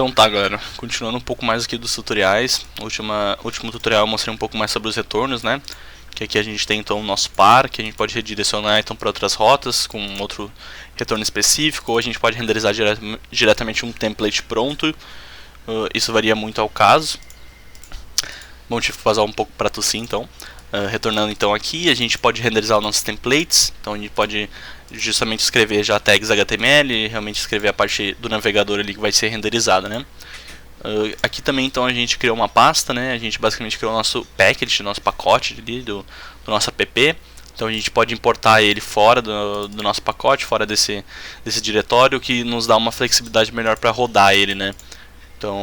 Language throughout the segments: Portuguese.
Então tá, galera, continuando um pouco mais aqui dos tutoriais. Último tutorial eu mostrei um pouco mais sobre os retornos, né? Que aqui a gente tem então o nosso par, que a gente pode redirecionar então para outras rotas com outro retorno específico, ou a gente pode renderizar diretamente um template pronto. Isso varia muito ao caso. Bom, tive que passar um pouco para tossir então. Retornando então aqui, a gente pode renderizar os nossos templates. Então a gente pode justamente escrever já tags HTML e realmente escrever a parte do navegador ali que vai ser renderizada, né? Aqui também então a gente criou uma pasta, né? A gente basicamente criou o nosso package, nosso pacote ali do nosso app. Então a gente pode importar ele fora do nosso pacote, fora desse diretório, que nos dá uma flexibilidade melhor para rodar ele, né? Então,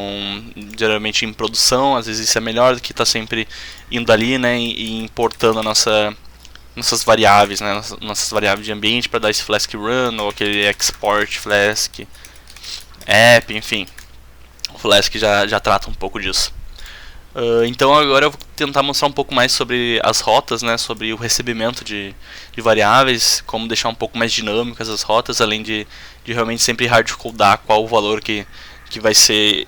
geralmente em produção, às vezes isso é melhor do que estar sempre indo ali, né, e importando nossas variáveis, né, nossas variáveis de ambiente para dar esse Flask Run ou aquele Export Flask App, enfim. O Flask já trata um pouco disso. Então agora eu vou tentar mostrar um pouco mais sobre as rotas, né, sobre o recebimento de variáveis, como deixar um pouco mais dinâmicas as rotas, além de realmente sempre hardcodar qual o valor que vai ser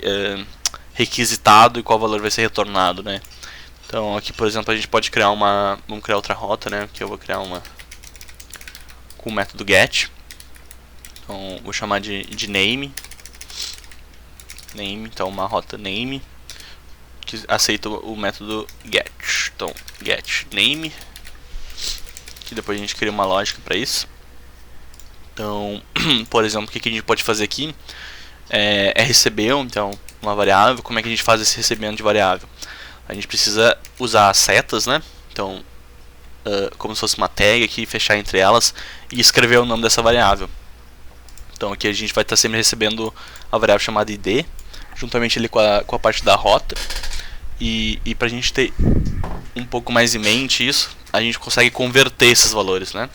requisitado e qual valor vai ser retornado, né? Então aqui, por exemplo, a gente pode criar vamos criar outra rota, né? Que eu vou criar uma com o método get. Então vou chamar de name, então uma rota name que aceita o método get. Então get name, que depois a gente cria uma lógica para isso. Então, por exemplo, o que a gente pode fazer aqui é receber então uma variável. Como é que a gente faz esse recebimento de variável? A gente precisa usar setas, né? Então, como se fosse uma tag aqui, fechar entre elas e escrever o nome dessa variável. Então aqui a gente vai estar sempre recebendo a variável chamada id, juntamente ali com a parte da rota. E para a gente ter um pouco mais em mente isso, a gente consegue converter esses valores, né?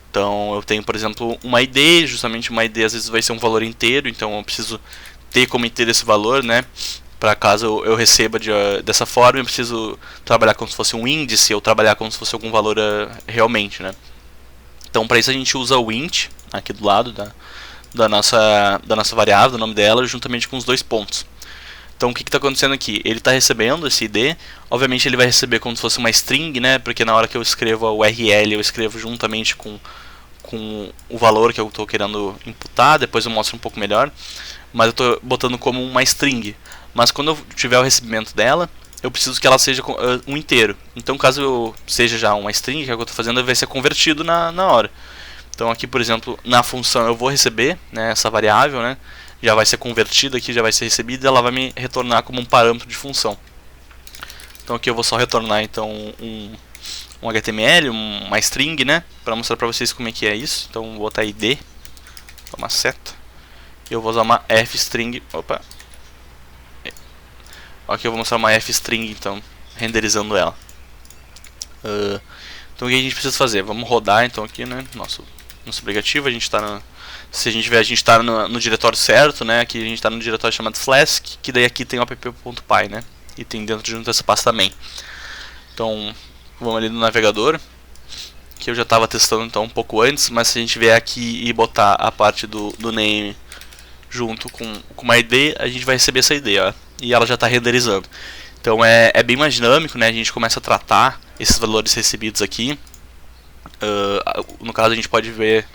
Então eu tenho, por exemplo, uma ID, justamente uma ID às vezes vai ser um valor inteiro, então eu preciso ter como inteiro esse valor, né? Para caso eu receba dessa forma, eu preciso trabalhar como se fosse um índice, ou trabalhar como se fosse algum valor realmente, né? Então para isso a gente usa o int, aqui do lado da nossa variável, do nome dela, juntamente com os dois pontos. Então o que está acontecendo aqui? Ele está recebendo esse id, obviamente ele vai receber como se fosse uma string, né? Porque na hora que eu escrevo a URL, eu escrevo juntamente com o valor que eu estou querendo imputar, depois eu mostro um pouco melhor, mas eu estou botando como uma string. Mas quando eu tiver o recebimento dela, eu preciso que ela seja um inteiro. Então caso eu seja já uma string, que é o que eu estou fazendo, vai ser convertido na hora. Então aqui, por exemplo, na função eu vou receber, né, essa variável, né, já vai ser convertida aqui, já vai ser recebida, e ela vai me retornar como um parâmetro de função. Então aqui eu vou só retornar então um HTML, uma string, né, para mostrar para vocês como é que é isso. Então vou botar id, uma seta, e eu vou usar uma fstring. Opa. Aqui eu vou mostrar uma fstring, então renderizando ela. Então o que a gente precisa fazer? Vamos rodar então aqui, né, nosso aplicativo. A gente está se a gente ver, a gente está no diretório certo, né? Aqui a gente está no diretório chamado Flask, que daí aqui tem o app.py, né? E tem dentro junto dessa pasta também. Então vamos ali no navegador, que eu já estava testando então um pouco antes, mas se a gente vier aqui e botar a parte do name junto com uma ID, a gente vai receber essa ID, ó, e ela já está renderizando. Então é bem mais dinâmico, né? A gente começa a tratar esses valores recebidos aqui. No caso a gente pode ver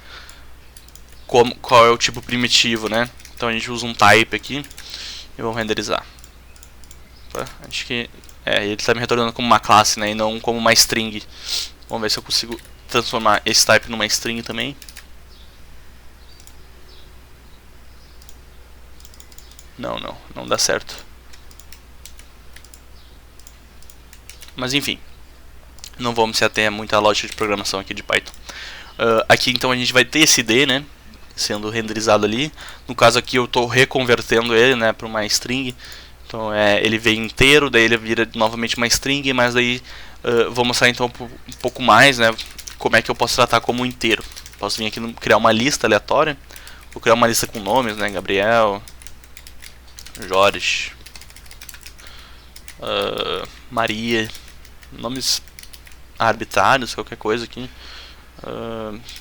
qual é o tipo primitivo, né? Então a gente usa um type aqui e vamos renderizar. Acho que ele está me retornando como uma classe, né? E não como uma string. Vamos ver se eu consigo transformar esse type numa string também. Não dá certo. Mas enfim, não vamos se ater a muita lógica de programação aqui de Python. Aqui então a gente vai ter esse id, né, sendo renderizado ali. No caso aqui eu estou reconvertendo ele, né, para uma string. Então ele vem inteiro, daí ele vira novamente uma string, mas daí vou mostrar então um pouco mais, né, como é que eu posso tratar como inteiro. Posso vir aqui criar uma lista aleatória. Vou criar uma lista com nomes, né, Gabriel, Jorge, Maria, nomes arbitrários, qualquer coisa aqui.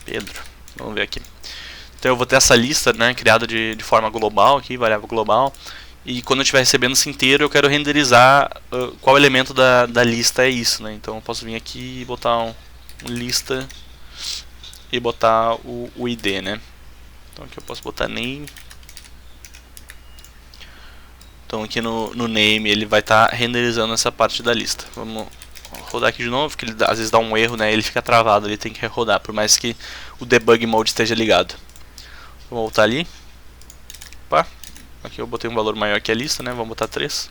Pedro, vamos ver aqui. Então eu vou ter essa lista, né, criada de forma global aqui, variável global. E quando eu estiver recebendo isso inteiro, eu quero renderizar qual elemento da lista é isso, né? Então eu posso vir aqui e botar um lista e botar o ID, né? Então aqui eu posso botar name. Então aqui no name ele vai estar renderizando essa parte da lista. Vamos rodar aqui de novo, porque ele às vezes dá um erro, né? Ele fica travado, ele tem que rodar, por mais que o debug mode esteja ligado. Vou voltar ali. Opa. Aqui eu botei um valor maior que a lista, né? Vamos botar 3.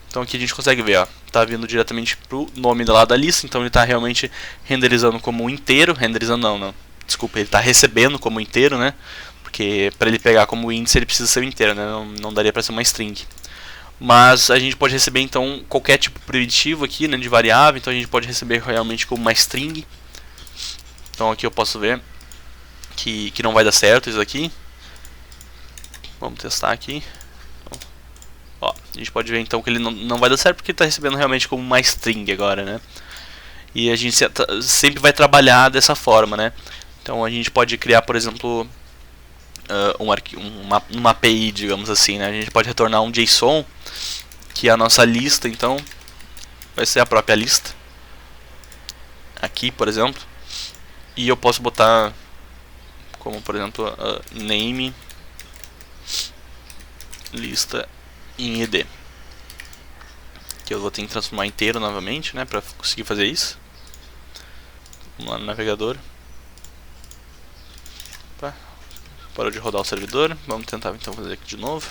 Então aqui a gente consegue ver, ó, tá vindo diretamente pro nome lá da lista, então ele tá realmente renderizando como um inteiro, renderizando não, desculpa, ele tá recebendo como inteiro, né? Porque para ele pegar como índice ele precisa ser o inteiro, né? Não daria para ser uma string. Mas a gente pode receber então qualquer tipo primitivo aqui, né, de variável, então a gente pode receber realmente como uma string. Então aqui eu posso ver que não vai dar certo isso aqui. Vamos testar aqui. Ó, a gente pode ver então que ele não vai dar certo porque está recebendo realmente como uma string agora, né? E a gente sempre vai trabalhar dessa forma, né? Então a gente pode criar, por exemplo, uma API, digamos assim, né? A gente pode retornar um JSON, que é a nossa lista, então vai ser a própria lista. Aqui, por exemplo. E eu posso botar como, por exemplo, name lista em id, que eu vou ter que transformar inteiro novamente, né, para conseguir fazer isso. Vamos lá no navegador. Opa, parou de rodar o servidor. Vamos tentar então fazer aqui de novo.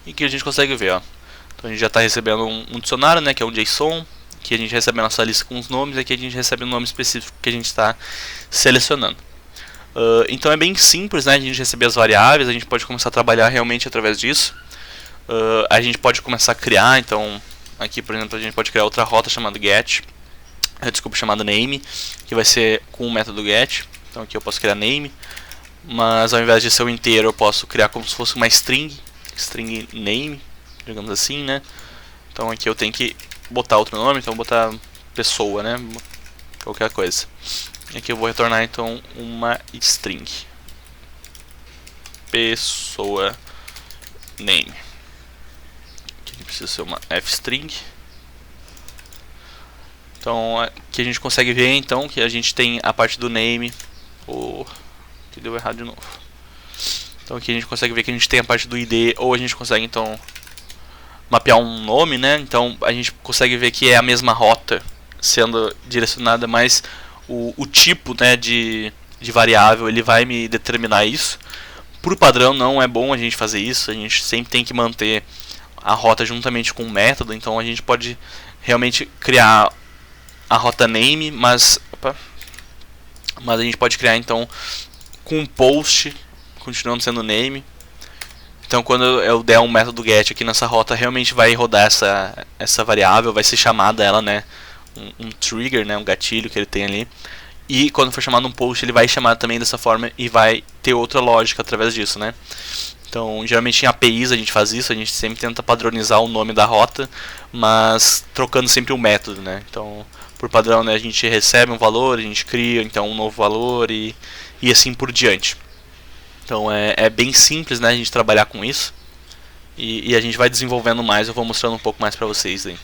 E que a gente consegue ver, ó. Então a gente já está recebendo um dicionário, né, que é um JSON. Que a gente recebe a nossa lista com os nomes. E aqui a gente recebe o nome específico que a gente está selecionando. Então é bem simples, né, a gente receber as variáveis. A gente pode começar a trabalhar realmente através disso. A gente pode começar a criar, então aqui por exemplo a gente pode criar outra rota chamada get, chamada name, que vai ser com o método get. Então aqui eu posso criar name, mas ao invés de ser o inteiro eu posso criar como se fosse uma string name, digamos assim, né? Então aqui eu tenho que botar outro nome, então vou botar pessoa, né? Qualquer coisa. E aqui eu vou retornar então uma string pessoa name. Precisa ser uma f-string. Então aqui a gente consegue ver então que a gente tem a parte do name. Que deu errado de novo. Então aqui a gente consegue ver que a gente tem a parte do id, ou a gente consegue então mapear um nome, né? Então a gente consegue ver que é a mesma rota sendo direcionada, mas o tipo, né, de variável ele vai me determinar isso. Por padrão não é bom a gente fazer isso, a gente sempre tem que manter a rota juntamente com o método, então a gente pode realmente criar a rota name, mas a gente pode criar então com um post continuando sendo name. Então quando eu der um método get aqui nessa rota, realmente vai rodar essa variável, vai ser chamada ela, né, um trigger, né, um gatilho que ele tem ali. E quando for chamado um post, ele vai chamar também dessa forma e vai ter outra lógica através disso, né? Então, geralmente em APIs a gente faz isso, a gente sempre tenta padronizar o nome da rota, mas trocando sempre o método, né? Então, por padrão, né, a gente recebe um valor, a gente cria então um novo valor e assim por diante. Então, é bem simples, né, a gente trabalhar com isso e a gente vai desenvolvendo mais, eu vou mostrando um pouco mais para vocês aí.